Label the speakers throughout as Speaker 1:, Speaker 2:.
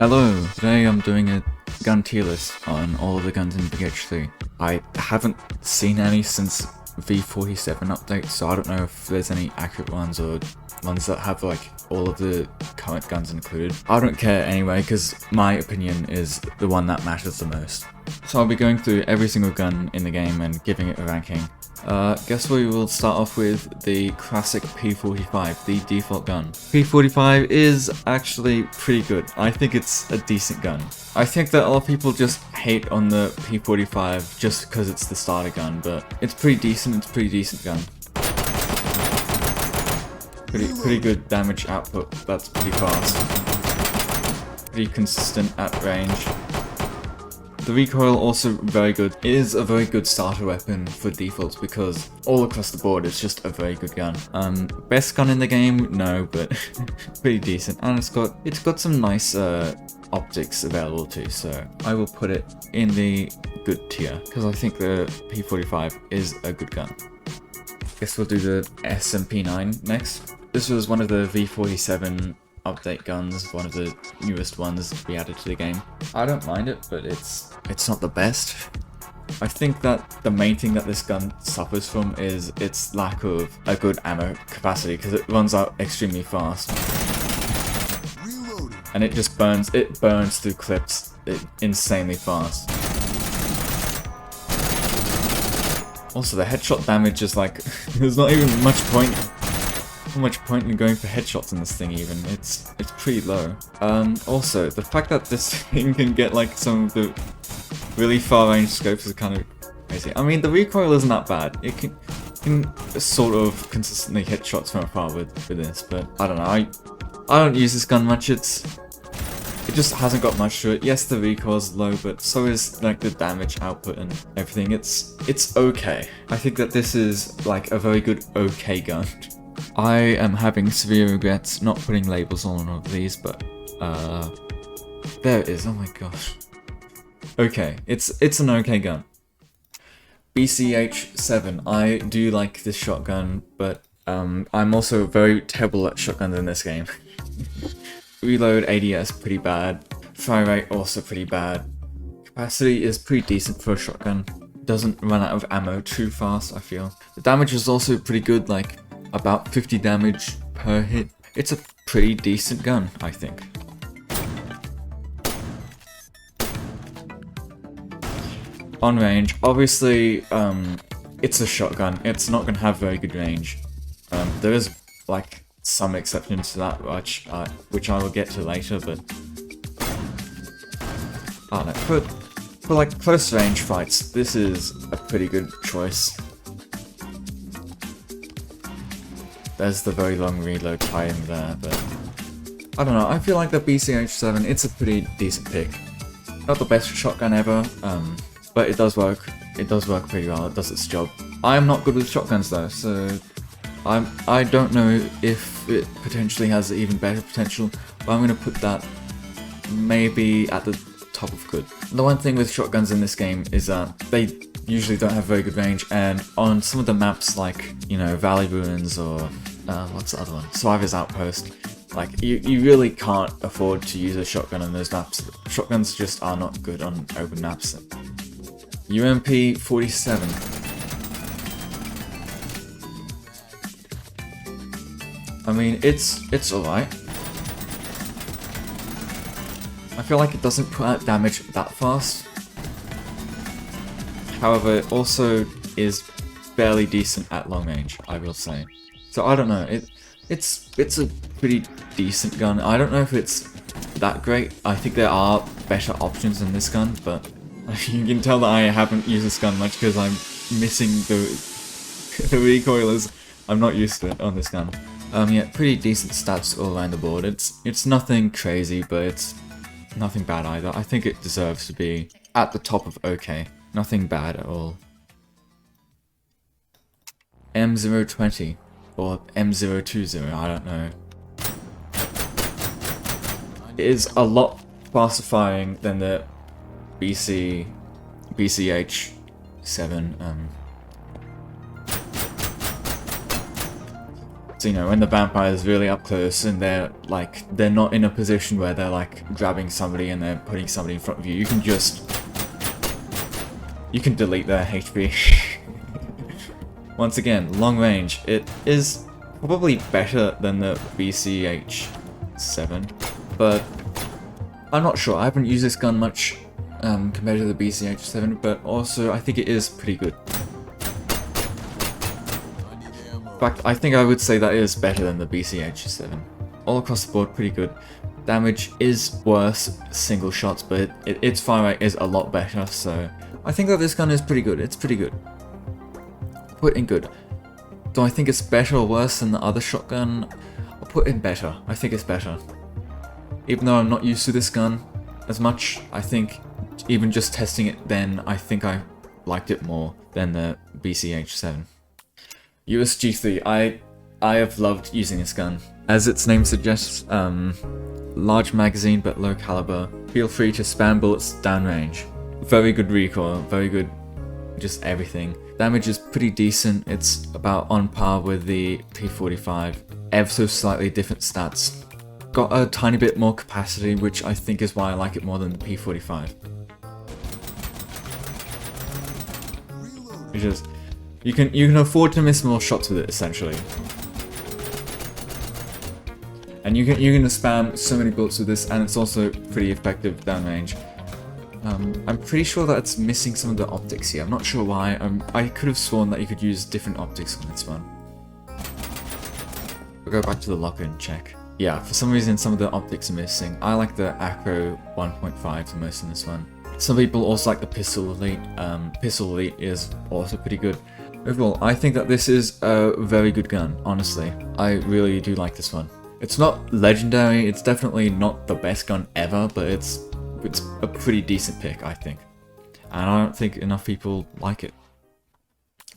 Speaker 1: Hello, today I'm doing a gun tier list on all of the guns in VH3. I haven't seen any since V47 update, so I don't know if there's any accurate ones or ones that have like all of the current guns included. I don't care anyway, because my opinion is the one that matters the most. So I'll be going through every single gun in the game and giving it a ranking. Guess we will start off with the classic P45, the default gun. P45 is actually pretty good. I think it's a decent gun. I think that a lot of people just hate on the P45 just because it's the starter gun, but it's pretty decent. It's a pretty decent gun. Pretty good damage output. That's pretty fast. Pretty consistent at range. The recoil also very good. It is a very good starter weapon for defaults because all across the board it's just a very good gun. Best gun in the game? No, but pretty decent. And it's got some nice optics available too, so I will put it in the good tier because I think the P45 is a good gun. Guess we'll do the SMP9 next. This was one of the V47 update guns, one of the newest ones we added to the game. I don't mind it, but it's not the best. I think that the main thing that this gun suffers from is its lack of a good ammo capacity because it runs out extremely fast. And it just burns through clips insanely fast. Also, the headshot damage is like, there's not even much point in going for headshots in this thing even. It's pretty low. Also, the fact that this thing can get like some of the really far range scopes is kind of crazy. I mean, the recoil isn't that bad. It can sort of consistently hit shots from afar with this, but I don't know. I don't use this gun much. It just hasn't got much to it. Yes, the recoil's low, but so is like the damage output and everything. It's okay. I think that this is like a very good okay gun. I am having severe regrets not putting labels on all of these, but there it is. Oh my gosh. Okay, it's an okay gun. BCH7. I do like this shotgun, but I'm also very terrible at shotguns in this game. Reload ADS pretty bad. Fire rate also pretty bad. Capacity is pretty decent for a shotgun. Doesn't run out of ammo too fast, I feel. The damage is also pretty good, like about 50 damage per hit. It's a pretty decent gun, I think. On range, obviously, it's a shotgun. It's not going to have very good range. There is like some exceptions to that, which I will get to later, but I don't know. For like close range fights, this is a pretty good choice. There's the very long reload time there, but I don't know, I feel like the BCH7, it's a pretty decent pick. Not the best shotgun ever, but it does work. It does work pretty well, it does its job. I am not good with shotguns though, so I don't know if it potentially has even better potential, but I'm going to put that maybe at the top of good. The one thing with shotguns in this game is that they usually don't have very good range, and on some of the maps like, you know, Valley Ruins or what's the other one? Survivor's Outpost, like you really can't afford to use a shotgun on those maps. Shotguns just are not good on open maps. UMP 47. I mean, it's alright. I feel like it doesn't put out damage that fast. However, it also is fairly decent at long range, I will say. So I don't know, it's a pretty decent gun. I don't know if it's that great. I think there are better options in this gun, but you can tell that I haven't used this gun much because I'm missing the recoilers. I'm not used to it on this gun. Yeah, pretty decent stats all around the board. It's nothing crazy, but it's nothing bad either. I think it deserves to be at the top of okay. Nothing bad at all. M020 or M020, I don't know. It is a lot faster firing than the BCH7. So, you know, when the vampire is really up close and they're not in a position where they're like grabbing somebody and they're putting somebody in front of you, you can delete their HP. Once again, long range. It is probably better than the VH3, but I'm not sure. I haven't used this gun much compared to the VH3, but also I think it is pretty good. In fact, I think I would say that is better than the VH3. All across the board, pretty good. Damage is worse single shots, but its fire rate is a lot better, so I think that this gun is pretty good. It's pretty good. Put in good. Do I think it's better or worse than the other shotgun? I'll put in better. I think it's better. Even though I'm not used to this gun as much, I think even just testing it then, I think I liked it more than the VH3. USG3, I have loved using this gun. As its name suggests, large magazine but low caliber. Feel free to spam bullets downrange. Very good recoil, very good just everything. Damage is pretty decent, it's about on par with the P45. Ever so slightly different stats. Got a tiny bit more capacity, which I think is why I like it more than the P45. It's just, you can afford to miss more shots with it, essentially. And you can spam so many bullets with this, and it's also pretty effective downrange. I'm pretty sure that it's missing some of the optics here. I'm not sure why. I could have sworn that you could use different optics on this one. We'll go back to the locker and check. Yeah, for some reason some of the optics are missing. I like the Acro 1.5 the most in this one. Some people also like the Pistol Elite. Pistol Elite is also pretty good. Overall, I think that this is a very good gun, honestly. I really do like this one. It's not legendary, it's definitely not the best gun ever, but it's a pretty decent pick, I think. And I don't think enough people like it.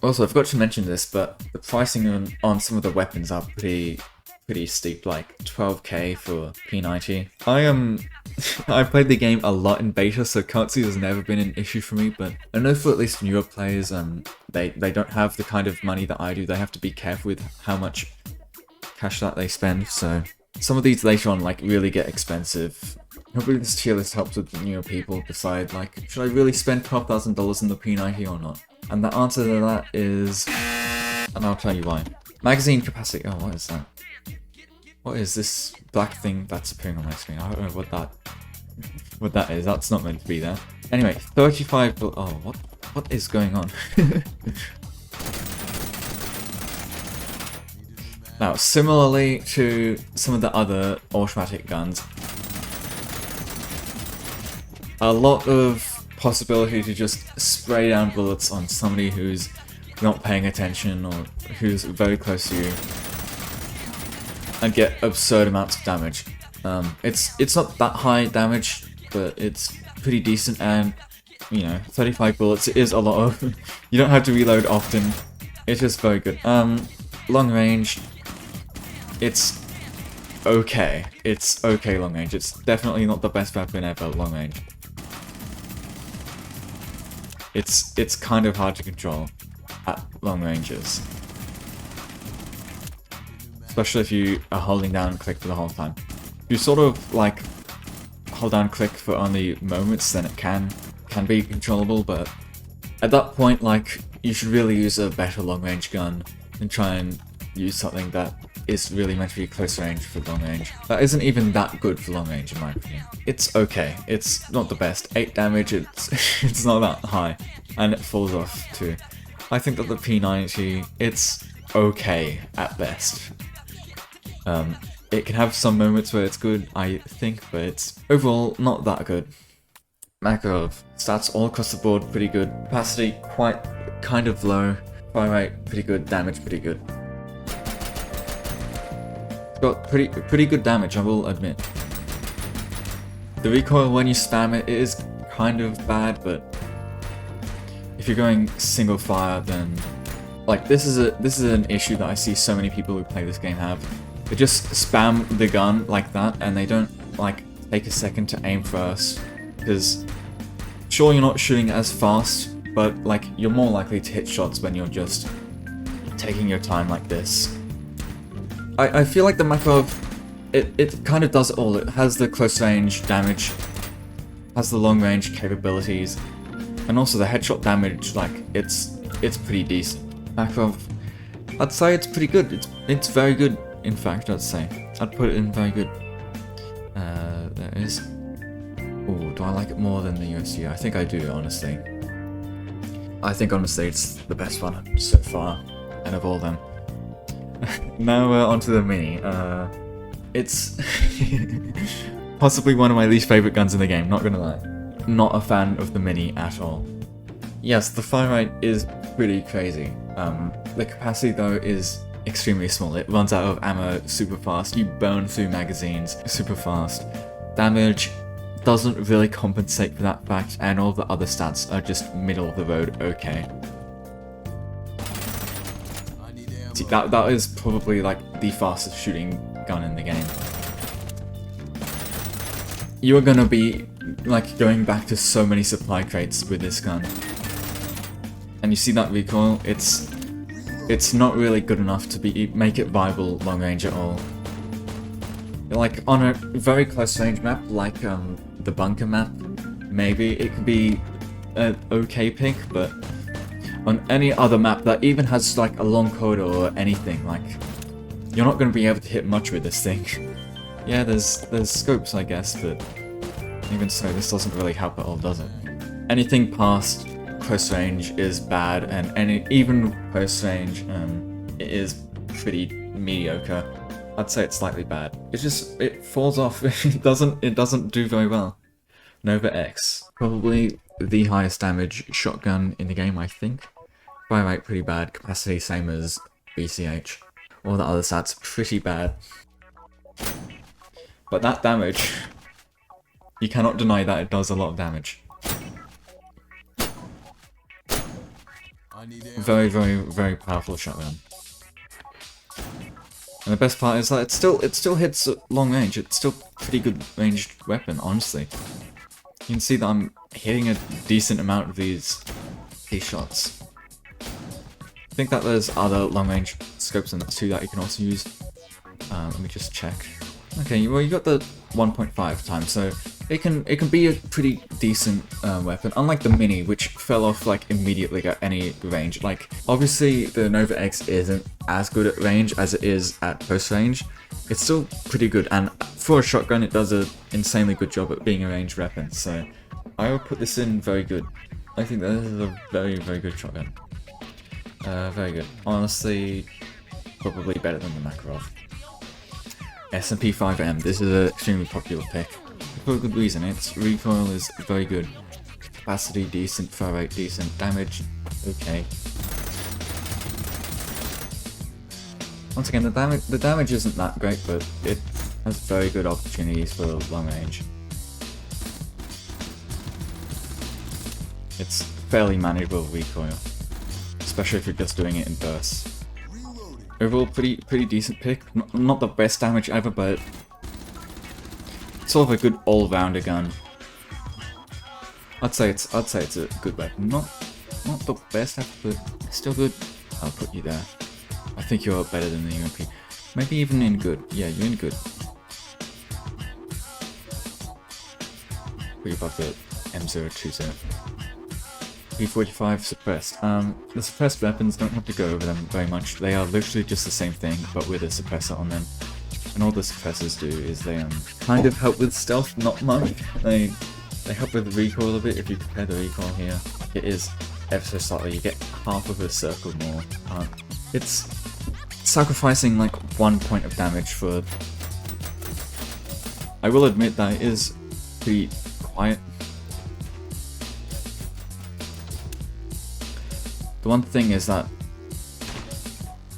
Speaker 1: Also, I forgot to mention this, but the pricing on some of the weapons are pretty steep, like 12k for P90. I played the game a lot in beta, so currency has never been an issue for me, but I know for at least newer players, they don't have the kind of money that I do. They have to be careful with how much cash that they spend, so some of these later on like really get expensive. Hopefully this tier list helps with the newer people decide, like, should I really spend $12,000 in the P90 or not? And the answer to that is, and I'll tell you why. Magazine capacity. Oh, what is that? What is this black thing that's appearing on my screen? I don't know what that is. That's not meant to be there. Anyway, 35. Oh, what is going on? Now, similarly to some of the other automatic guns, a lot of possibility to just spray down bullets on somebody who's not paying attention or who's very close to you and get absurd amounts of damage. It's not that high damage, but it's pretty decent, and you know, 35 bullets is a lot of. You don't have to reload often. It's just very good. Long range, it's okay. It's okay long range. It's definitely not the best weapon ever long range. It's kind of hard to control at long ranges. Especially if you are holding down click for the whole time. If you sort of like hold down click for only moments, then it can be controllable, but at that point, like, you should really use a better long range gun and try and use something that is really meant to be close range for long range. That isn't even that good for long range in my opinion. It's okay. It's not the best. 8 damage, it's not that high. And it falls off too. I think that the P90, it's okay at best. It can have some moments where it's good, I think, but it's overall not that good. Makarov, stats all across the board pretty good. Capacity kind of low. Fire rate pretty good. Damage pretty good. Got pretty good damage, I will admit. The recoil when you spam it is kind of bad, but if you're going single fire, then like this is an issue that I see so many people who play this game have. They just spam the gun like that, and they don't like take a second to aim first, because sure, you're not shooting as fast, but like you're more likely to hit shots when you're just taking your time like this. I feel like the Makarov, it kind of does it all. It has the close range damage, has the long range capabilities, and also the headshot damage. Like it's pretty decent. Makarov, I'd say it's pretty good. It's very good. In fact, I'd say I'd put it in very good. There it is. Ooh, do I like it more than the USG? I think I do, honestly. I think honestly it's the best one so far, out of all of them. Now onto the Mini. It's possibly one of my least favorite guns in the game, not gonna lie. Not a fan of the Mini at all. Yes, the fire rate is pretty crazy. The capacity though is extremely small. It runs out of ammo super fast, you burn through magazines super fast. Damage doesn't really compensate for that fact, and all the other stats are just middle of the road okay. See, that is probably like the fastest shooting gun in the game. You are gonna be like going back to so many supply crates with this gun. And you see that recoil, it's not really good enough to make it viable long range at all. Like on a very close range map, like the bunker map, maybe it could be an okay pick, but on any other map that even has like a long corridor or anything, like you're not going to be able to hit much with this thing. Yeah, there's scopes I guess, but even so, this doesn't really help at all, does it? Anything past close range is bad, and even close range it is pretty mediocre. I'd say it's slightly bad. It falls off. It doesn't do very well. NovaX, probably the highest damage shotgun in the game, I think. Fire rate pretty bad, capacity same as BCH. All the other stats pretty bad. But that damage, you cannot deny that it does a lot of damage. Very, very, very powerful shotgun. And the best part is that it still hits at long range. It's still a pretty good ranged weapon, honestly. You can see that I'm hitting a decent amount of these shots. I think that there's other long range scopes in that too that you can also use. Let me just check. Okay, well you got the 1.5 times, so it can be a pretty decent weapon. Unlike the Mini, which fell off like immediately at any range. Like obviously the NovaX isn't as good at range as it is at close range. It's still pretty good, and for a shotgun, it does an insanely good job at being a ranged weapon. So I would put this in very good. I think this is a very, very good shotgun. Very good. Honestly, probably better than the Makarov. S&P 5M. This is an extremely popular pick. For a good reason. Its recoil is very good. Capacity decent, fire rate decent, damage okay. Once again, the damage isn't that great, but it has very good opportunities for long range. It's fairly manageable recoil, especially if you're just doing it in bursts. Overall, pretty decent pick. Not the best damage ever, but sort of a good all-rounder gun. I'd say it's a good weapon. Not the best ever, but still good. I'll put you there. I think you're better than the UMP. Maybe even in good. Yeah, you're in good. Put you above the M020. P45 suppressed. The suppressed weapons, don't have to go over them very much. They are literally just the same thing, but with a suppressor on them. And all the suppressors do is they kind of help with stealth, not much. They help with recoil a bit. If you compare the recoil here, it is ever so slightly. You get half of a circle more. It's sacrificing like 1 point of damage for. I will admit that it is pretty quiet. The one thing is that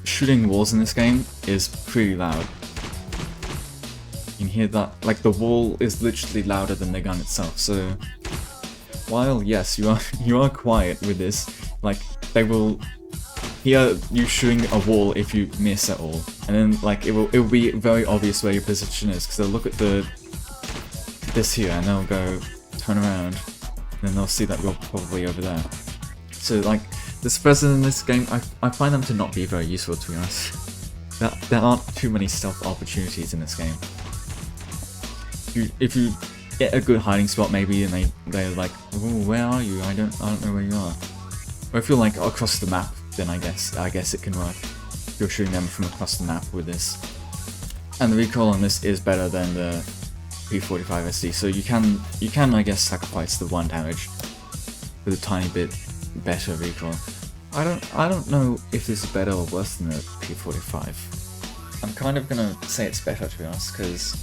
Speaker 1: shooting walls in this game is pretty loud. You can hear that, like the wall is literally louder than the gun itself, so while yes, you are quiet with this, like they will hear you shooting a wall if you miss at all, and then like it will be very obvious where your position is, because they'll look at this here and they'll go turn around, and then they'll see that you're probably over there. So like the suppressors in this game, I find them to not be very useful, to be honest. there aren't too many stealth opportunities in this game. If you get a good hiding spot maybe, and they're like, oh, where are you? I don't know where you are. Or if you're like across the map, then I guess it can work. If you're shooting them from across the map with this. And the recoil on this is better than the P45SD, so you can I guess sacrifice the 1 damage with a tiny bit better recoil. I don't know if this is better or worse than the P45. I'm kind of gonna say it's better, to be honest, because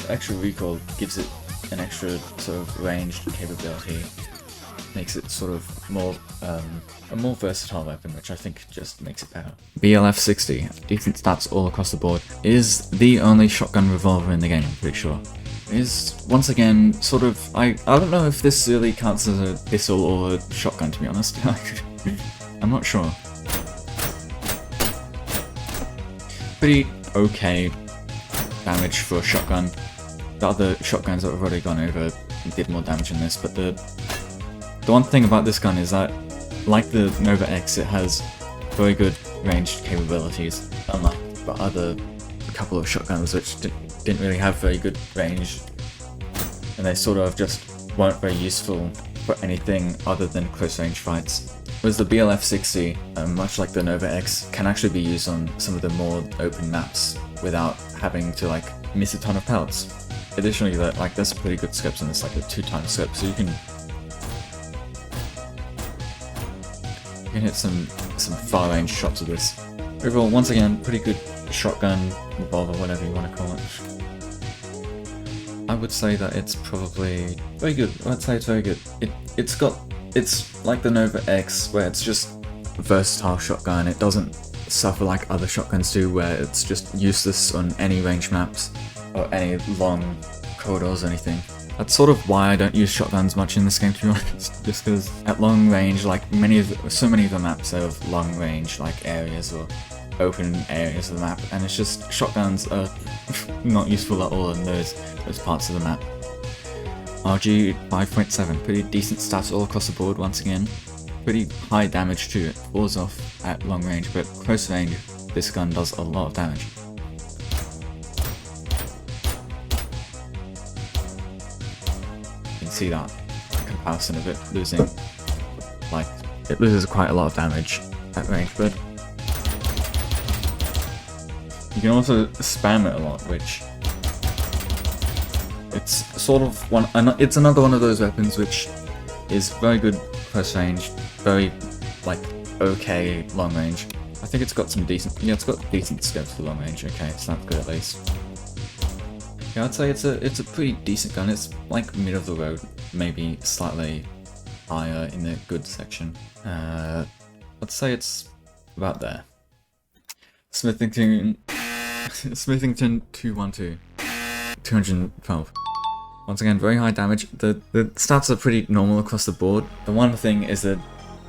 Speaker 1: the extra recoil gives it an extra sort of ranged capability, makes it sort of more a more versatile weapon, which I think just makes it better. BLF60, decent stats all across the board, is the only shotgun revolver in the game, I'm pretty sure. Is once again sort of I don't know if this really counts as a pistol or a shotgun, to be honest. I'm not sure. Pretty okay damage for a shotgun. The other shotguns that we've already gone over did more damage than this, but the one thing about this gun is that, like the NovaX, it has very good ranged capabilities, unlike the other couple of shotguns which didn't really have very good range, and they sort of just weren't very useful for anything other than close range fights. Whereas the BLF60, much like the NovaX, can actually be used on some of the more open maps without having to like miss a ton of pellets. Additionally, there's pretty good scopes on this, like a 2x scope, so you can hit some far range shots with this. Overall, once again, pretty good shotgun, revolver, whatever you want to call it. I would say that it's probably very good. I'd say it's very good. It's like the NovaX, where it's just a versatile shotgun. It doesn't suffer like other shotguns do, where it's just useless on any range maps or any long corridors or anything. That's sort of why I don't use shotguns much in this game, to be honest. Just because at long range, like so many of the maps have long range like areas or open areas of the map, and it's just shotguns are not useful at all in those parts of the map. RG 5.7, pretty decent stats all across the board once again. Pretty high damage too, it falls off at long range, but close range this gun does a lot of damage. You can see that comparison of it losing, like, it loses quite a lot of damage at range, but you can also spam it a lot, which it's sort of it's another one of those weapons which is very good close range, very like okay long range. I think it's got some decent, yeah, it's got decent scopes for long range. Okay, so that's good at least. Yeah, I'd say it's a pretty decent gun. It's like mid of the road, maybe slightly higher in the good section. I'd say it's about there. Smithton 212, 212. Once again, very high damage. The stats are pretty normal across the board. The one thing is that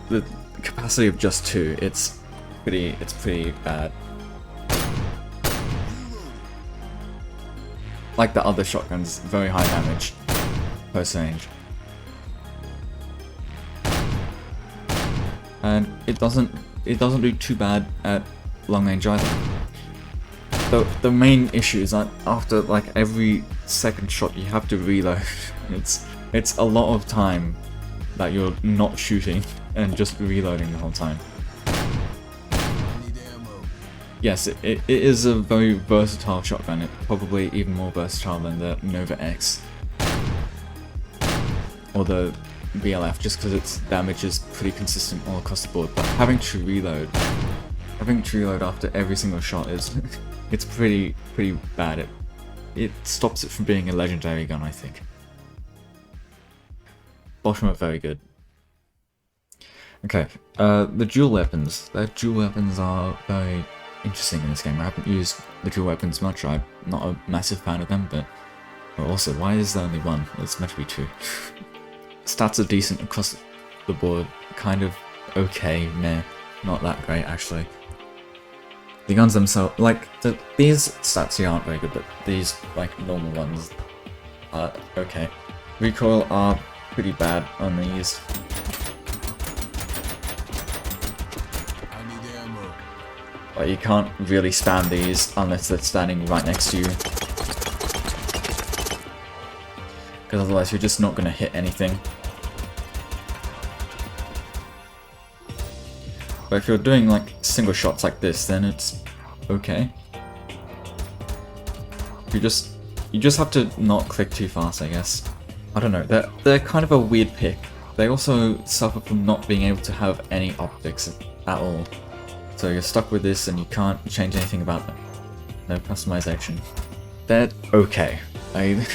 Speaker 1: the capacity of just 2, it's pretty bad. Like the other shotguns, very high damage, close range. And it doesn't do too bad at long range either. The main issue is that after like every second shot you have to reload. It's a lot of time that you're not shooting and just reloading the whole time. Yes, it is a very versatile shotgun. It's probably even more versatile than the NovaX or the BLF, just because its damage is pretty consistent all across the board. But having to reload after every single shot is it's pretty bad. It stops it from being a legendary gun, I think. Bosch are very good. Okay, the dual weapons. The dual weapons are very interesting in this game. I haven't used the dual weapons much. I'm not a massive fan of them, but also, why is there only one? It's meant to be 2. Stats are decent across the board. Kind of okay, meh. Not that great, actually. The guns themselves, like, these stats here aren't very good, but these, like, normal ones are okay. Recoil are pretty bad on these. But you can't really spam these unless they're standing right next to you. Because otherwise you're just not going to hit anything. But if you're doing like single shots like this, then it's okay. You just have to not click too fast, I guess. I don't know, they're kind of a weird pick. They also suffer from not being able to have any optics at all. So you're stuck with this and you can't change anything about them. No customization. They're okay. The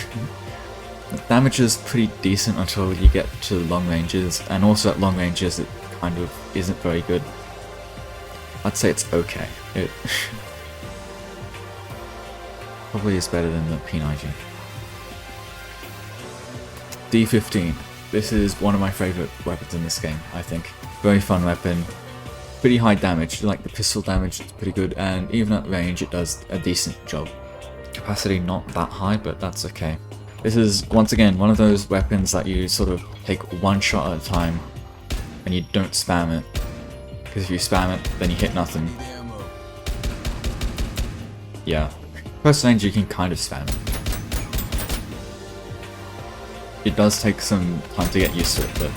Speaker 1: damage is pretty decent until you get to long ranges, and also at long ranges it kind of isn't very good. I'd say it's okay. It probably is better than the P90. D15. This is one of my favourite weapons in this game, I think. Very fun weapon. Pretty high damage, like the pistol damage is pretty good, and even at range it does a decent job. Capacity not that high, but that's okay. This is, once again, one of those weapons that you sort of take one shot at a time, and you don't spam it. Because if you spam it, then you hit nothing. Yeah. Close range you can kind of spam it. It does take some time to get used to it, but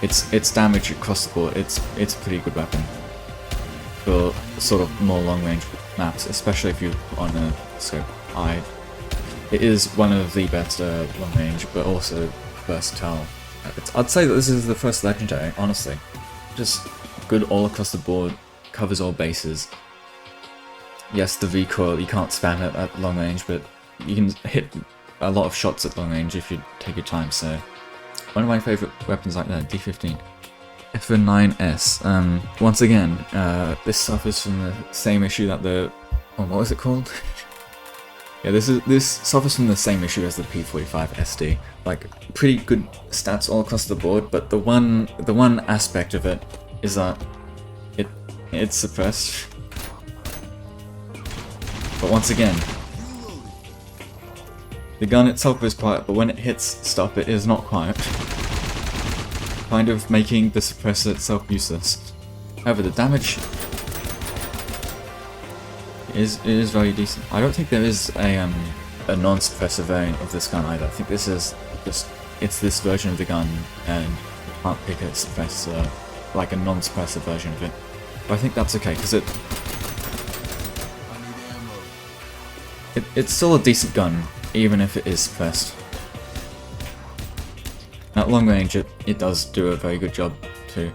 Speaker 1: it's damage across the board. It's a pretty good weapon for sort of more long range maps, especially if you're on a scope. It is one of the best long range, but also versatile. I'd say that this is the first legendary, honestly. Just good all across the board, covers all bases. Yes, the recoil, you can't spam it at long range, but you can hit a lot of shots at long range if you take your time, so one of my favourite weapons like that, D15. F9S. Once again, this suffers from the same issue that the... oh, what was it called? Yeah, this suffers from the same issue as the P45 SD. Like, pretty good stats all across the board, but the one aspect of it is that it's suppressed. But once again, the gun itself is quiet, but when it hits stuff, it is not quiet. Kind of making the suppressor itself useless. However, the damage is very decent. I don't think there is a non-suppressor variant of this gun either. I think this is just, it's this version of the gun, and you can't pick a suppressor, like a non-suppressor version of it. But I think that's okay, because it's still a decent gun, even if it is suppressed. At long range, it does do a very good job too.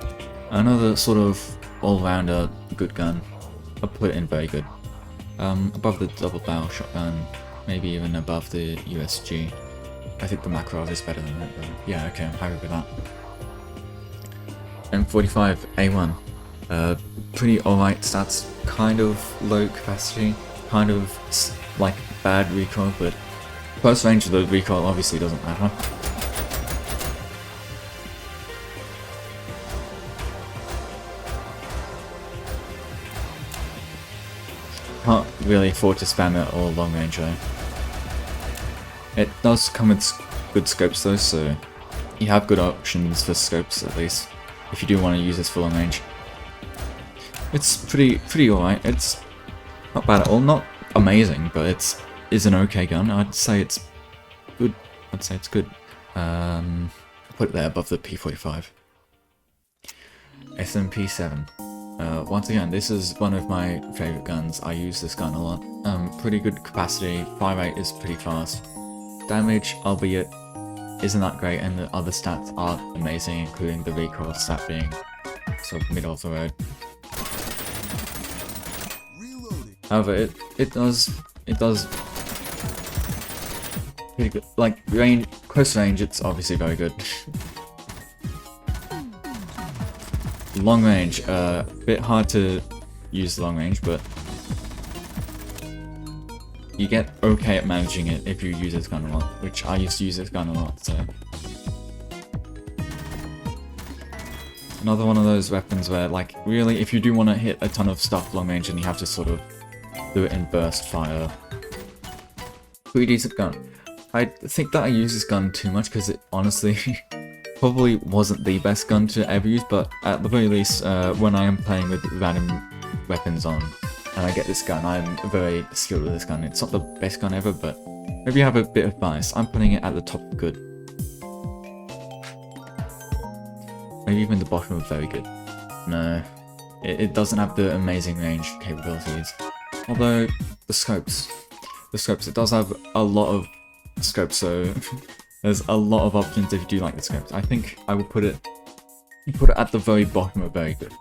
Speaker 1: Another sort of all-rounder good gun. I'll put it in very good. Above the double barrel shotgun, maybe even above the USG. I think the Makarov is better than that, but yeah, okay, I'm happy with that. M45 A1. Pretty alright stats, kind of low capacity, kind of like bad recoil, but close range of the recoil obviously doesn't matter. Can't really afford to spam it all long range though. It does come with good scopes though, so you have good options for scopes at least, if you do want to use this for long range. It's pretty alright. It's not bad at all, not amazing, but is an okay gun. I'd say it's good. I'd say it's good. Put it there above the P45. SMP7. Once again, this is one of my favourite guns. I use this gun a lot. Pretty good capacity, fire rate is pretty fast. Damage, albeit, isn't that great, and the other stats are amazing, including the recoil stat being sort of middle of the road. However, it does pretty good. Like range, close range, it's obviously very good. Long range, a bit hard to use long range, but you get okay at managing it if you use this gun a lot, which I used to use this gun a lot, so. Another one of those weapons where, like, really, if you do want to hit a ton of stuff long range, and you have to sort of do it in burst fire. Pretty decent gun. I think that I use this gun too much because it honestly probably wasn't the best gun to ever use, but at the very least, when I am playing with random weapons on, and I get this gun. I'm very skilled with this gun. It's not the best gun ever, but maybe you have a bit of bias. I'm putting it at the top of good. Maybe even the bottom of very good. No, it doesn't have the amazing range capabilities. Although, the scopes, it does have a lot of scopes, so there's a lot of options if you do like the scopes. I think I would put it at the very bottom of very good.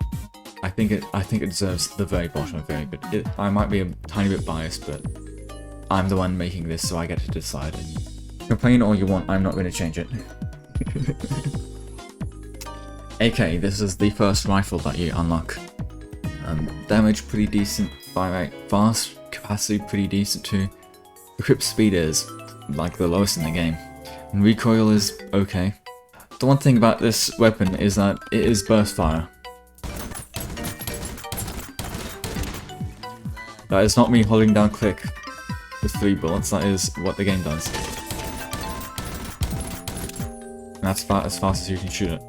Speaker 1: I think it deserves the very bottom of very good. I might be a tiny bit biased, but I'm the one making this, so I get to decide. Complain all you want, I'm not going to change it. AK, this is the first rifle that you unlock. Damage pretty decent, fire rate fast, capacity pretty decent too. The grip speed is like the lowest in the game, and recoil is okay. The one thing about this weapon is that it is burst fire. That is not me holding down click with 3 bullets, that is what the game does. And that's about as fast as you can shoot it.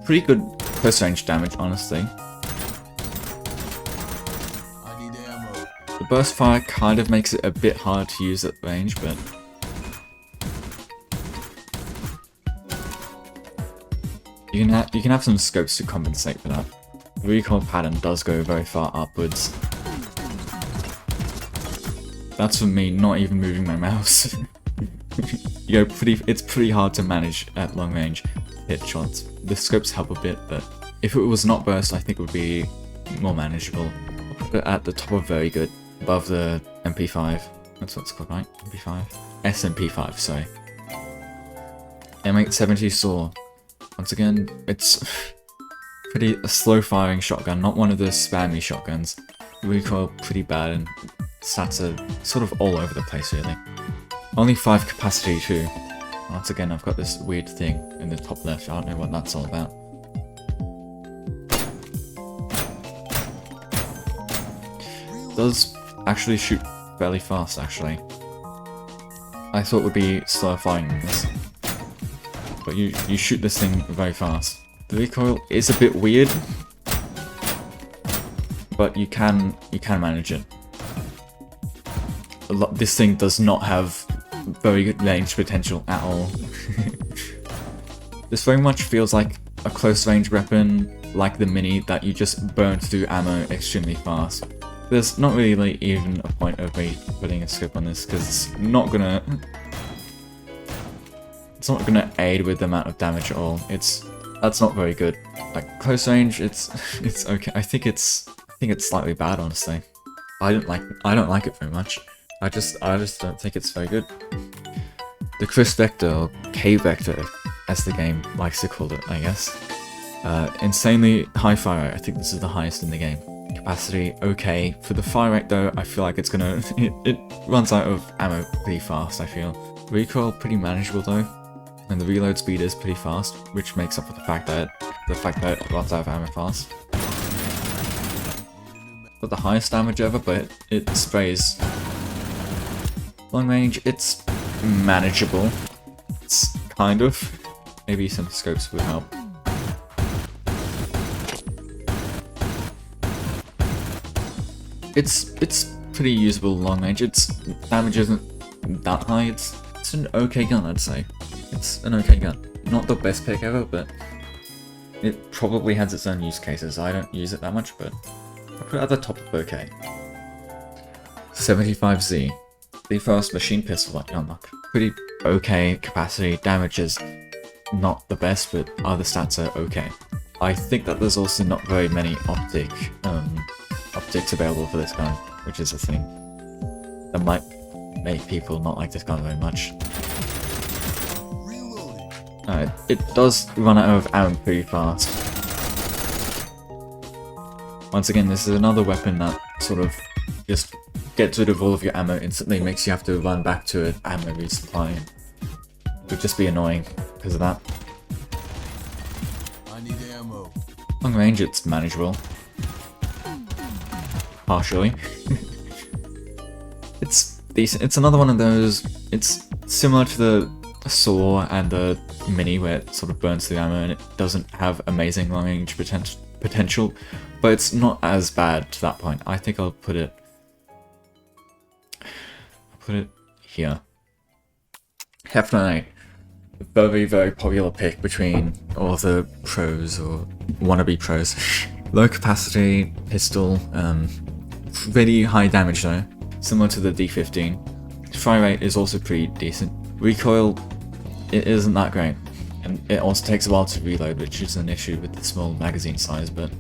Speaker 1: Pretty good close range damage, honestly. The burst fire kind of makes it a bit hard to use at range, but you can have some scopes to compensate for that. The recoil pattern does go very far upwards. That's for me not even moving my mouse. It's pretty hard to manage at long range hit shots. The scopes help a bit, but if it was not burst, I think it would be more manageable. I'll put it at the top of very good, above the MP5. That's what it's called, right? MP5? SMP5, sorry. M870 Saw. Once again, it's a slow firing shotgun, not one of the spammy shotguns. Recoil pretty bad, and stats are sort of all over the place really. Only 5 capacity too. Once again, I've got this weird thing in the top left. I don't know what that's all about. It does actually shoot fairly fast, actually. I thought it would be slower firing than this. But you shoot this thing very fast. The recoil is a bit weird, but you can manage it. This thing does not have very good range potential at all. This very much feels like a close range weapon, like the Mini, that you just burn through ammo extremely fast. There's not really even a point of me putting a scope on this, because it's not gonna aid with the amount of damage at all. That's not very good. Like close range, it's okay. I think it's slightly bad, honestly. I don't like it very much. I just don't think it's very good. The Kriss Vector, or K.Vector, as the game likes to call it, I guess. Insanely high fire rate. I think this is the highest in the game. Capacity, okay. For the fire rate though, I feel like it's gonna... it runs out of ammo pretty fast, I feel. Recoil, pretty manageable though. And the reload speed is pretty fast, which makes up for the fact that it runs out of ammo fast. Not the highest damage ever, but it sprays. Long range, it's manageable. It's kind of. Maybe some scopes would help. It's pretty usable long range. Its damage isn't that high. It's an okay gun, I'd say. It's an okay gun. Not the best pick ever, but it probably has its own use cases. I don't use it that much, but I'll put it at the top of okay. 75Z. The first machine pistol that you unlock. Pretty okay capacity. Damage is not the best, but other stats are okay. I think that there's also not very many optics available for this gun, which is a thing that might make people not like this gun very much. It does run out of ammo pretty fast. Once again, this is another weapon that sort of just gets rid of all of your ammo instantly, makes you have to run back to an ammo resupply. It would just be annoying because of that.
Speaker 2: I need ammo.
Speaker 1: Long range, it's manageable. Partially. It's decent. It's another one of those. It's similar to the Saw and the mini where it sort of burns through ammo and it doesn't have amazing long range potential, but it's not as bad to that point. I think I'll put it here. Heffner 8. Very, very popular pick between all the pros or wannabe pros. Low capacity pistol, really high damage though, similar to the D15. Fire rate is also pretty decent. Recoil, it isn't that great, and it also takes a while to reload, which is an issue with the small magazine size, but...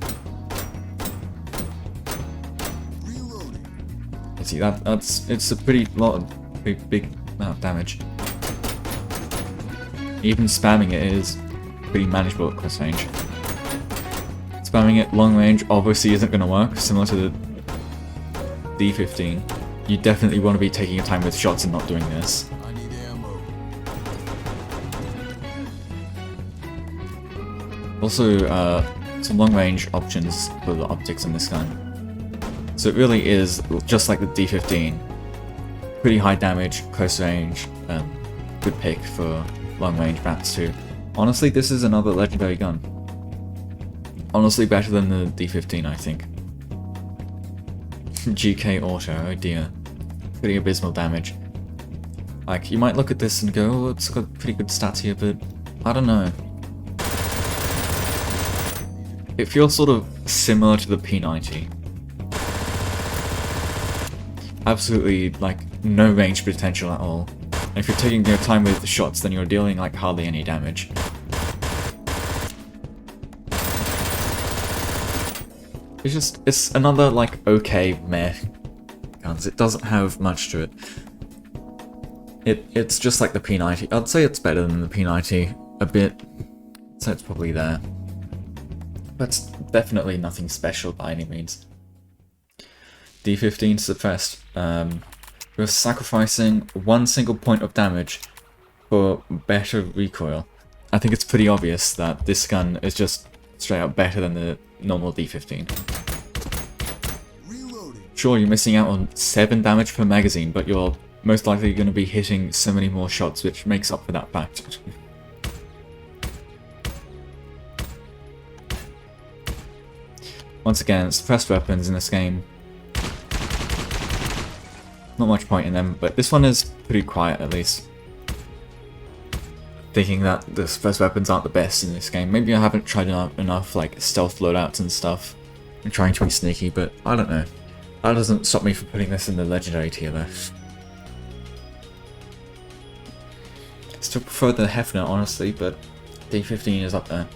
Speaker 1: You see, it's a pretty big amount of damage. Even spamming it is pretty manageable at close range. Spamming it long range obviously isn't going to work, similar to the D15. You definitely want to be taking your time with shots and not doing this. Also, some long range options for the optics in this gun. So it really is just like the D15. Pretty high damage, close range, good pick for long range maps too. Honestly, this is another legendary gun. Honestly, better than the D15, I think. GKAuto, oh dear. Pretty abysmal damage. Like, you might look at this and go, oh, it's got pretty good stats here, but I don't know. It feels sort of similar to the P90. Absolutely, like, no range potential at all. And if you're taking your time with the shots, then you're dealing, like, hardly any damage. It's another, like, okay meh guns. It doesn't have much to it. It's just like the P90. I'd say it's better than the P90 a bit. So it's probably there. But it's definitely nothing special by any means. D15 suppressed. We're sacrificing one single point of damage for better recoil. I think it's pretty obvious that this gun is just straight up better than the normal D15. Sure, you're missing out on 7 damage per magazine, but you're most likely going to be hitting so many more shots, which makes up for that fact. Once again, suppressed weapons in this game. Not much point in them, but this one is pretty quiet at least. Thinking that the suppressed weapons aren't the best in this game. Maybe I haven't tried enough like stealth loadouts and stuff. I'm trying to be sneaky, but I don't know. That doesn't stop me from putting this in the legendary tier though. Still prefer the Heffner honestly, but D15 is up there.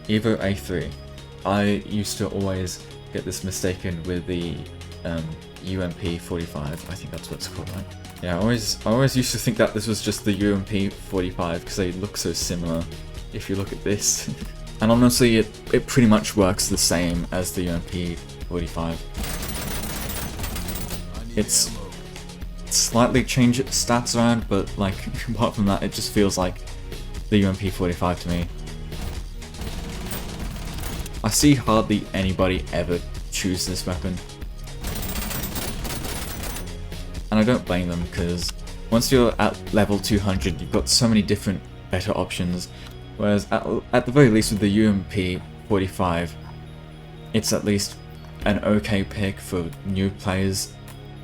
Speaker 1: Evo A3. I used to always get this mistaken with the UMP45. I think that's what it's called, right? Yeah, I always used to think that this was just the UMP45 because they look so similar if you look at this. And honestly, it pretty much works the same as the UMP45. It's slightly changed its stats around, but like apart from that, it just feels like the UMP45 to me. I see hardly anybody ever choose this weapon. And I don't blame them, because once you're at level 200, you've got so many different better options, whereas at the very least with the UMP45, it's at least an okay pick for new players,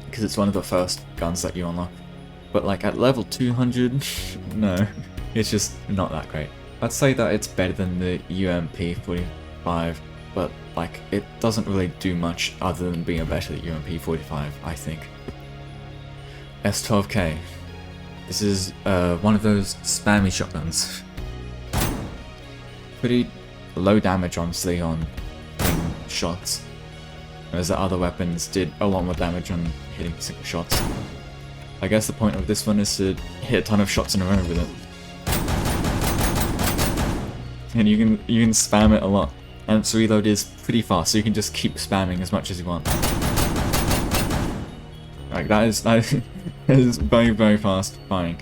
Speaker 1: because it's one of the first guns that you unlock. But like at level 200, no, it's just not that great. I'd say that it's better than the UMP45, but like it doesn't really do much other than being a better UMP45, I think. S12K. This is one of those spammy shotguns. Pretty low damage honestly on hitting shots, whereas the other weapons did a lot more damage on hitting single shots. I guess the point of this one is to hit a ton of shots in a row with it. And you can spam it a lot, and its reload is pretty fast, so you can just keep spamming as much as you want. Like that is very, very fast firing.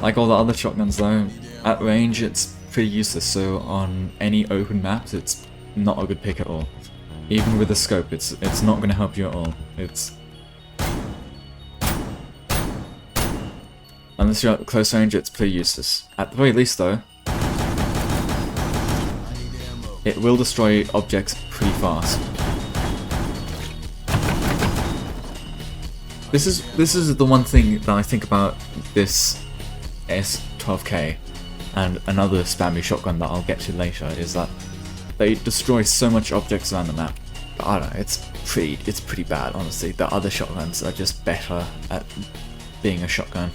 Speaker 1: Like all the other shotguns though, at range it's pretty useless, so on any open maps it's not a good pick at all. Even with a scope, it's not going to help you at all. Unless you're at close range, it's pretty useless. At the very least though, it will destroy objects pretty fast. This is the one thing that I think about this S12K and another spammy shotgun that I'll get to later, is that they destroy so much objects around the map. But I don't know, it's pretty bad, honestly. The other shotguns are just better at being a shotgun.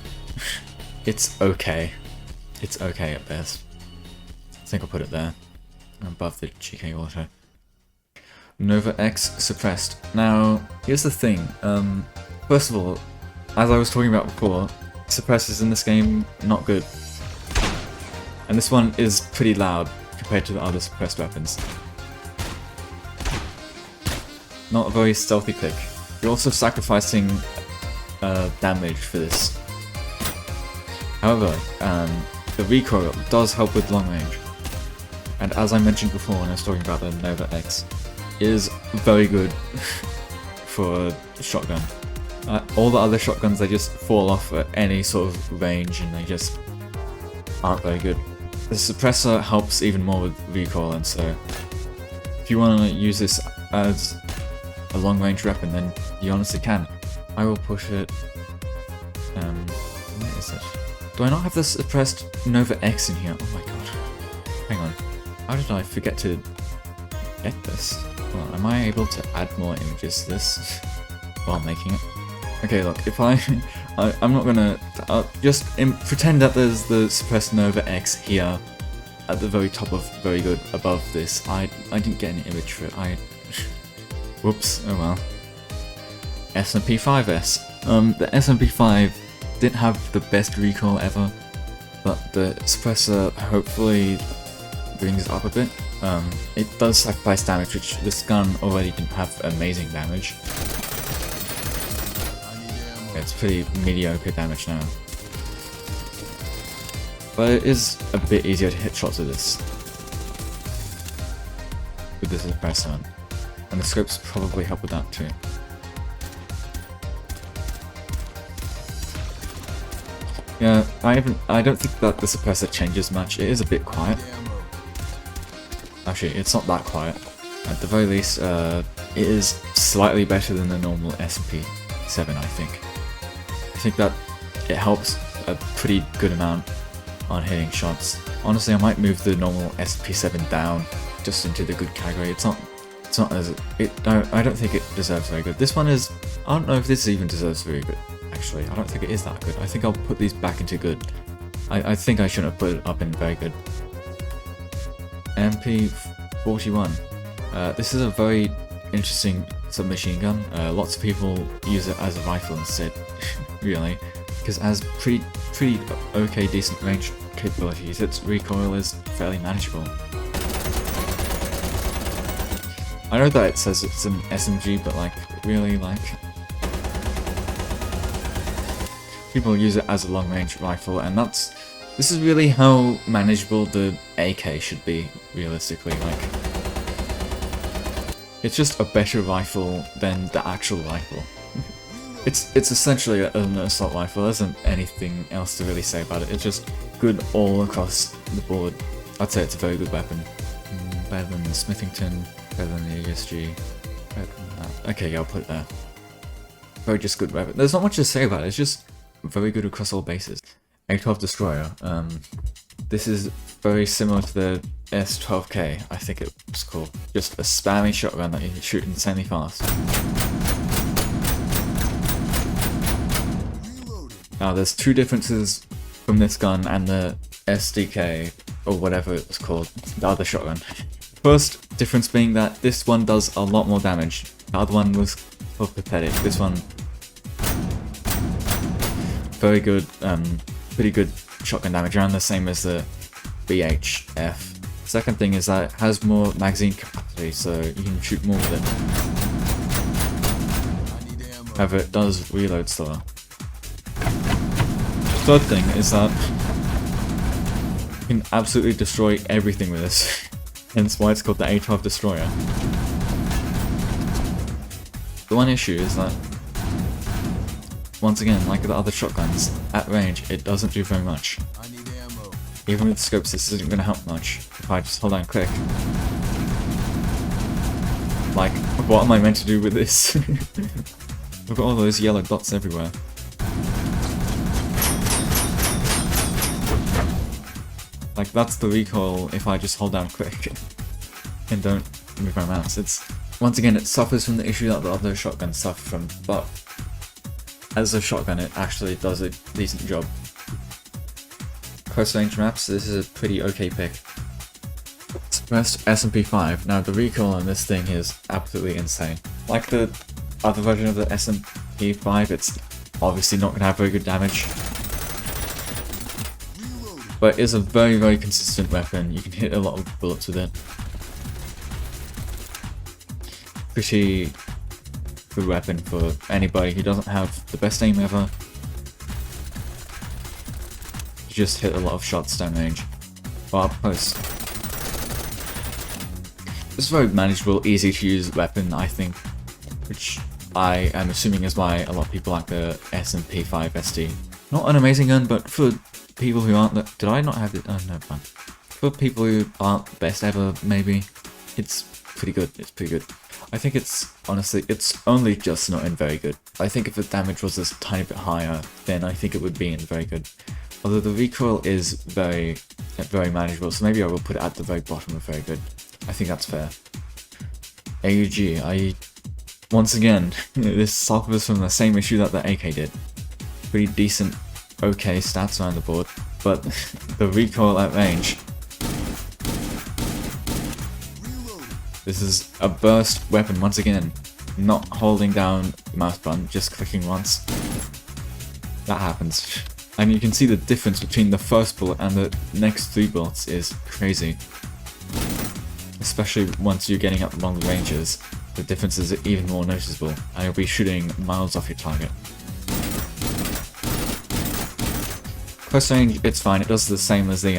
Speaker 1: It's okay. It's okay at best. I think I'll put it there, above the GKAuto. NovaX suppressed. Now, here's the thing. First of all, as I was talking about before, suppressors in this game, not good. And this one is pretty loud compared to the other suppressed weapons. Not a very stealthy pick. You're also sacrificing damage for this. However, the recoil does help with long range. And as I mentioned before when I was talking about the NovaX, is very good for a shotgun. All the other shotguns, they just fall off at any sort of range and they just aren't very good. The suppressor helps even more with recoil, and so if you want to use this as a long range weapon, then you honestly can. I will push it. Where is it? Do I not have the suppressed NovaX in here? Oh my god. Hang on. How did I forget to get this? Well, am I able to add more images to this while making it? Okay, look, if I'm not gonna, just pretend that there's the suppressed NovaX here at the very top of very good above this. I didn't get any image for it. Whoops, oh well. SMP5S. The SMP5 didn't have the best recoil ever, but the suppressor hopefully brings it up a bit. It does sacrifice damage, which this gun already didn't have amazing damage. It's pretty mediocre damage now. But it is a bit easier to hit shots with this. With this suppressor. And the scopes probably help with that too. Yeah, I don't think that the suppressor changes much. It is a bit quiet. Actually, it's not that quiet. At the very least, it is slightly better than the normal SP7, I think. I think that it helps a pretty good amount on hitting shots. Honestly, I might move the normal SP7 down just into the good category. It's not as I don't think it deserves very good. This one is, I don't know if this even deserves very good. Actually, I don't think it is that good. I think I'll put these back into good. I think I shouldn't have put it up in very good. MP41. This is a very interesting submachine gun. Lots of people use it as a rifle instead, really, because it has pretty okay decent range capabilities. Its recoil is fairly manageable. I know that it says it's an SMG, but like, really, like, people use it as a long range rifle, and this is really how manageable the AK should be, realistically. Like, it's just a better rifle than the actual rifle. It's essentially an assault rifle. There isn't anything else to really say about it. It's just good all across the board. I'd say it's a very good weapon. Better than the Smithton, better than the ESG, better than that. Okay, yeah, I'll put it there. Very just good weapon. There's not much to say about it. It's just very good across all bases. A12 Destroyer. This is very similar to the S12K, I think it was called. Just a spammy shotgun that you shoot insanely fast. Now there's two differences from this gun and the SDK, or whatever it was called, the other shotgun. First difference being that this one does a lot more damage. The other one was pathetic. This one, very good, pretty good shotgun damage, around the same as the VH3. Second thing is that it has more magazine capacity, so you can shoot more with it. However, it does reload slower. Third thing is that you can absolutely destroy everything with this, hence why it's called the A12 Destroyer. The one issue is that once again, like the other shotguns, at range, it doesn't do very much. Even with scopes, this isn't going to help much if I just hold down click. Like, what am I meant to do with this? Look at all those yellow dots everywhere. Like, that's the recoil if I just hold down click and don't move my mouse. It's, once again, it suffers from the issue that the other shotguns suffer from, but as a shotgun, it actually does a decent job. Close range maps, this is a pretty okay pick. Suppressed SMP5. Now the recoil on this thing is absolutely insane. Like the other version of the SMP5, it's obviously not going to have very good damage. But it is a very, very consistent weapon. You can hit a lot of bullets with it. Pretty good weapon for anybody who doesn't have the best aim ever. You just hit a lot of shots down range. Or up close. It's a very manageable, easy to use weapon, I think. Which I am assuming is why a lot of people like the SMP5 SD. Not an amazing gun, but for people who aren't did I not have it? Oh no, fine. For people who aren't the best ever, maybe, it's pretty good. It's pretty good. I think it's, honestly, it's only just not in very good. I think if the damage was a tiny bit higher, then I think it would be in very good. Although the recoil is very manageable, so maybe I will put it at the very bottom of very good. I think that's fair. AUG, once again, this suffers from the same issue that the AK did. Pretty decent, okay stats around the board, but the recoil at range. This is a burst weapon once again, not holding down the mouse button, just clicking once. That happens. And you can see the difference between the first bullet and the next 3 bullets is crazy. Especially once you're getting up long ranges, the difference is even more noticeable, and you'll be shooting miles off your target. Close range, it's fine, it does the same as the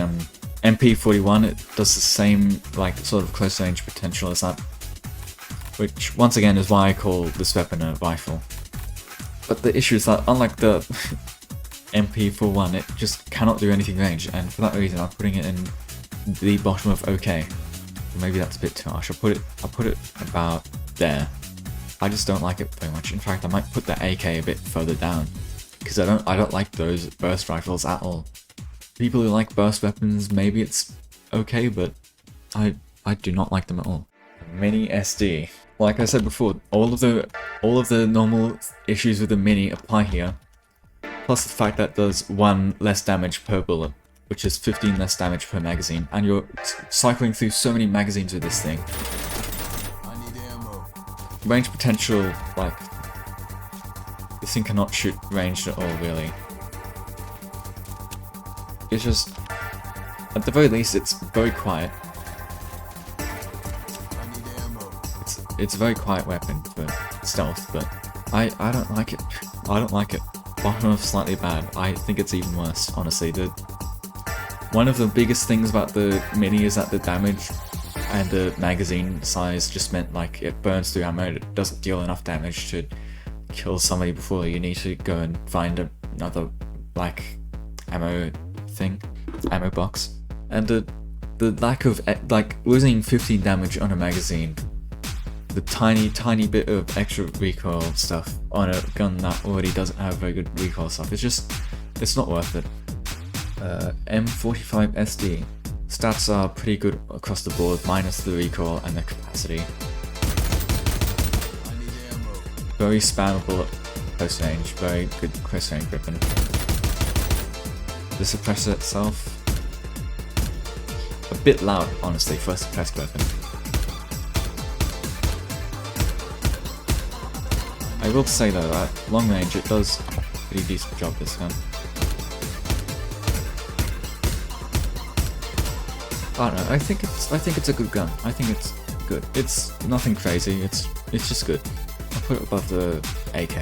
Speaker 1: MP41, it does the same, like, sort of close range potential as that. Which, once again, is why I call this weapon a rifle. But the issue is that, unlike the MP41, it just cannot do anything range, and for that reason I'm putting it in the bottom of OK. Maybe that's a bit too harsh. I'll put it about there. I just don't like it very much. In fact, I might put the AK a bit further down, because I don't like those burst rifles at all. People who like burst weapons, maybe it's okay, but I do not like them at all. MiniSD. Like I said before, all of the normal issues with the Mini apply here. Plus the fact that it does 1 less damage per bullet, which is 15 less damage per magazine, and you're cycling through so many magazines with this thing. Range potential, like, this thing cannot shoot ranged at all, really. It's just, at the very least, it's very quiet. It's a very quiet weapon for stealth, but I don't like it. I don't like it. Bottom of slightly bad. I think it's even worse, honestly. One of the biggest things about the Mini is that the damage and the magazine size just meant, like, it burns through ammo. It doesn't deal enough damage to kill somebody before you need to go and find another, like, ammo box. And the lack of, like, losing 15 damage on a magazine, the tiny bit of extra recoil stuff on a gun that already doesn't have very good recoil stuff, it's not worth it. M45 SD. Stats are pretty good across the board, minus the recoil and the capacity. Very spammable at close range, very good close range weapon. The suppressor itself, a bit loud, honestly, for a suppressed weapon. I will say though, at long range it does a pretty decent job, this gun. I don't know, I think it's a good gun. I think it's good. It's nothing crazy, it's just good. I'll put it above the AK.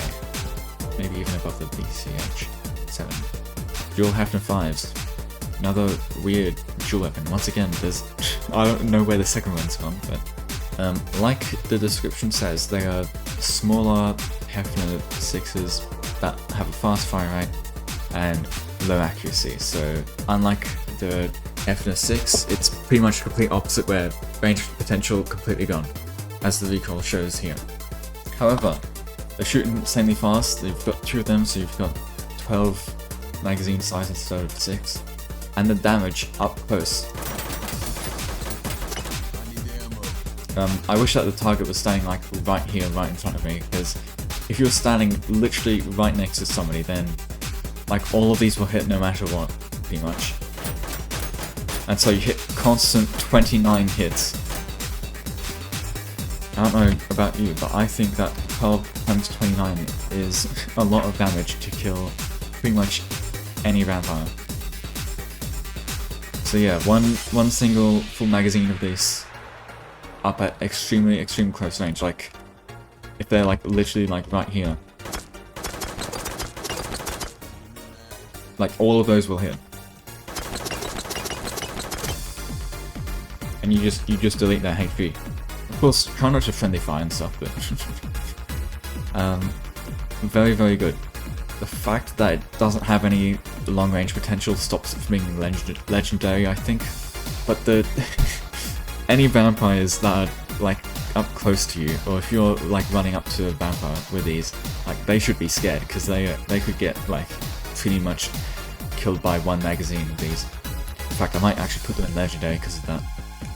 Speaker 1: Maybe even above the BCH-7. Dual Heffner 5s. Another weird dual weapon. Once again, I don't know where the second one's gone, but like the description says, they are smaller Heffner 6s, that have a fast fire rate and low accuracy. So unlike the Heffner 6, it's pretty much the complete opposite, where range potential completely gone, as the recoil shows here. However, they're shooting insanely fast. They've got 2 of them, so you've got 12 magazine size instead of 6, and the damage up close. I wish that the target was standing like right here, right in front of me, because if you're standing literally right next to somebody, then like all of these will hit no matter what, pretty much. And so you hit constant 29 hits. I don't know about you, but I think that 12 times 29 is a lot of damage to kill pretty much any vampire. So yeah, one single full magazine of this up at extremely close range, like if they're like literally like right here, like all of those will hit, and you just delete their HP. Of course, try not to friendly fire and stuff, but very good. The fact that it doesn't have any long range potential stops it from being legendary, I think. But the any vampires that are like up close to you, or if you're like running up to a vampire with these, like they should be scared, because they could get like pretty much killed by one magazine of these. In fact, I might actually put them in legendary because of that.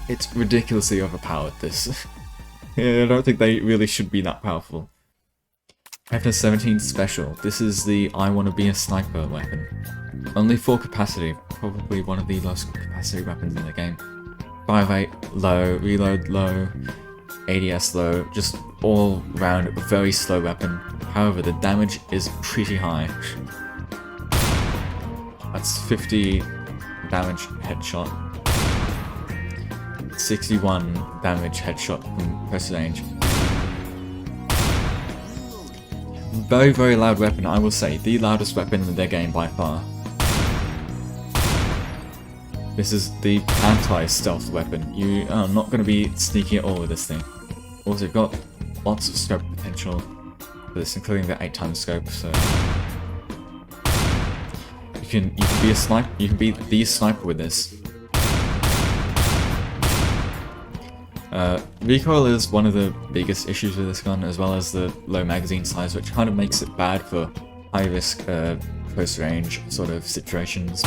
Speaker 1: It's ridiculously overpowered, this. I don't think they really should be that powerful. F17 Special. This is the I wanna be a sniper weapon. Only 4 capacity, probably one of the lowest capacity weapons in the game. Fire rate low, reload low, ADS low, just all round a very slow weapon. However, the damage is pretty high. That's 50 damage headshot, 61 damage headshot from close range. Very loud weapon, I will say. The loudest weapon in their game by far. This is the anti-stealth weapon. You are not going to be sneaky at all with this thing. Also, you've got lots of scope potential for this, including the 8x scope, so you can be a sniper. You can be the sniper with this. Recoil is one of the biggest issues with this gun, as well as the low magazine size, which kind of makes it bad for high-risk, close-range sort of situations.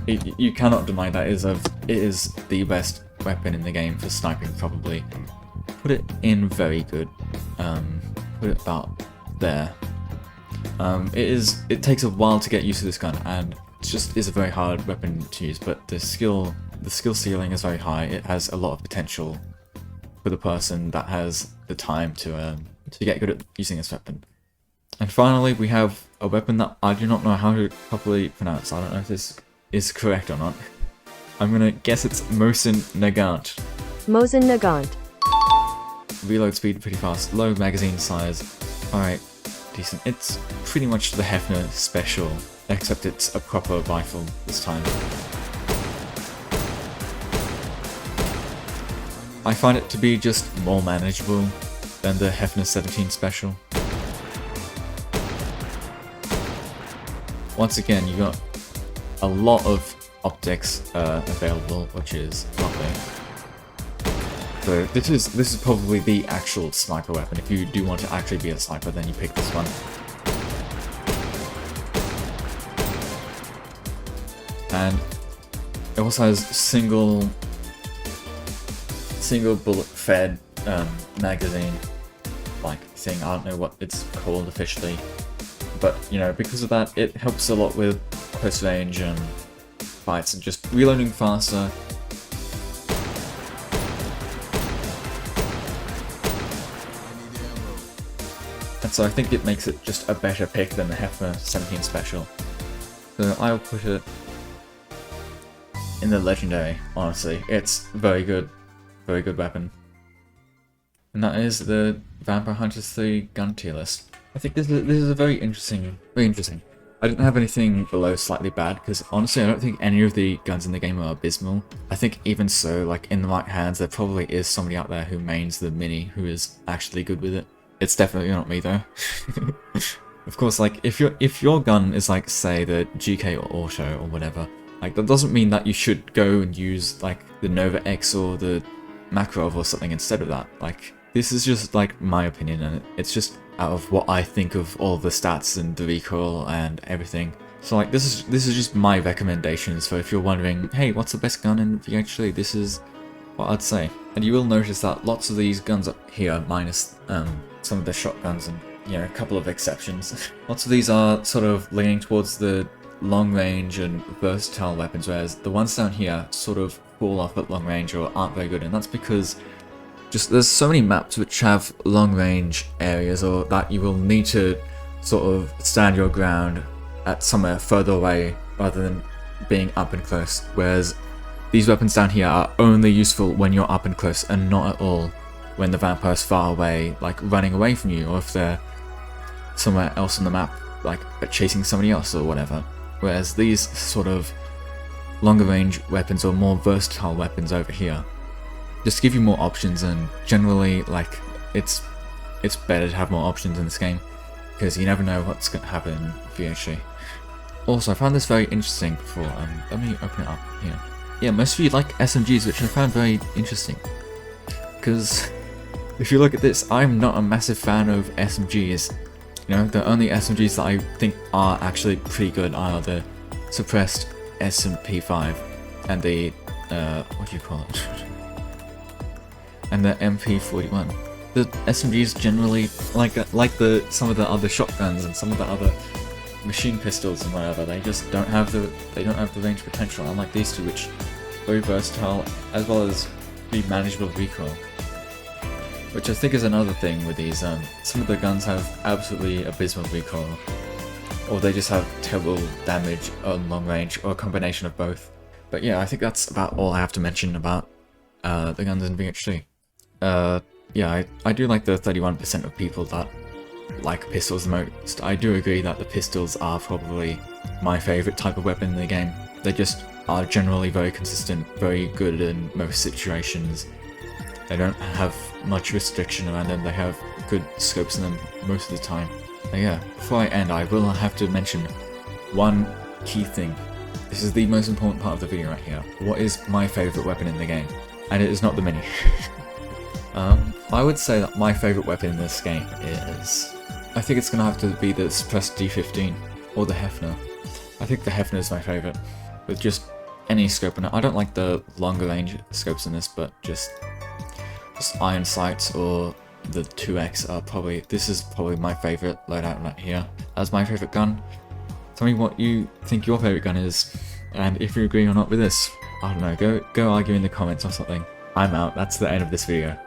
Speaker 1: You cannot deny that it is the best weapon in the game for sniping, probably. Put it in very good. Put it about there. It takes a while to get used to this gun, and it just is a very hard weapon to use, but the skill ceiling is very high. It has a lot of potential for the person that has the time to get good at using this weapon. And finally, we have a weapon that I do not know how to properly pronounce. I don't know if this is correct or not. I'm gonna guess it's Mosin Nagant.
Speaker 2: Mosin Nagant.
Speaker 1: Reload speed pretty fast, low magazine size. Alright, decent. It's pretty much the Heffner special, except it's a proper rifle this time. I find it to be just more manageable than the Heffner 17 special. Once again, you got a lot of optics available, which is lovely. So this is probably the actual sniper weapon. If you do want to actually be a sniper, then you pick this one. And it also has single bullet fed magazine like thing. I don't know what it's called officially, but you know, because of that, it helps a lot with close range fights and just reloading faster. And so I think it makes it just a better pick than the Heffner 17 special. So I'll put it in the legendary, honestly. It's very good weapon. And that is the Vampire Hunters 3 gun tier list. I think this is a very interesting. I didn't have anything below slightly bad, because honestly I don't think any of the guns in the game are abysmal. I think even so, like in the right hands, there probably is somebody out there who mains the Mini who is actually good with it. It's definitely not me though. Of course, like if your gun is like, say, the GKAuto or whatever, like that doesn't mean that you should go and use like the NovaX or the Makarov or something instead of that. Like this is just like my opinion, and it's just out of what I think of all the stats and the recoil and everything. So like this is just my recommendations. So if you're wondering, hey, what's the best gun in VH3, this is what I'd say. And you will notice that lots of these guns up here, minus some of the shotguns and, you know, a couple of exceptions, lots of these are sort of leaning towards the long range and versatile weapons, whereas the ones down here sort of fall off at long range or aren't very good. And that's because just there's so many maps which have long range areas, or that you will need to sort of stand your ground at somewhere further away rather than being up and close, whereas these weapons down here are only useful when you're up and close and not at all when the vampire's far away, like running away from you, or if they're somewhere else on the map, like chasing somebody else or whatever. Whereas these sort of longer range weapons or more versatile weapons over here just give you more options, and generally like it's better to have more options in this game because you never know what's going to happen in VH3. Also, I found this very interesting before. Let me open it up here. Yeah, most of you like SMGs, which I found very interesting, because if you look at this, I'm not a massive fan of SMGs. You know, the only SMGs that I think are actually pretty good are the suppressed SMP5 and the what do you call it? And the MP41. The SMGs generally, like some of the other shotguns and some of the other machine pistols and whatever, they just don't have the range potential, unlike these two, which are very versatile as well as be manageable recoil. Which I think is another thing with these. Some of the guns have absolutely abysmal recoil, or they just have terrible damage on long range, or a combination of both. But yeah, I think that's about all I have to mention about the guns in VH3. Yeah, I do like the 31% of people that like pistols the most. I do agree that the pistols are probably my favourite type of weapon in the game. They just are generally very consistent, very good in most situations. They don't have much restriction around them, they have good scopes in them most of the time. But yeah, before I end, I will have to mention one key thing. This is the most important part of the video right here. What is my favourite weapon in the game? And it is not the Mini. I would say that my favourite weapon in this game is... I think it's gonna have to be the suppressed D15 or the Heffner. I think the Heffner is my favourite, with just any scope in it. I don't like the longer range scopes in this, but just iron sights or the 2X are probably... This is probably my favourite loadout right here as my favourite gun. Tell me what you think your favourite gun is, and if you agree or not with this. I don't know, go argue in the comments or something. I'm out, that's the end of this video.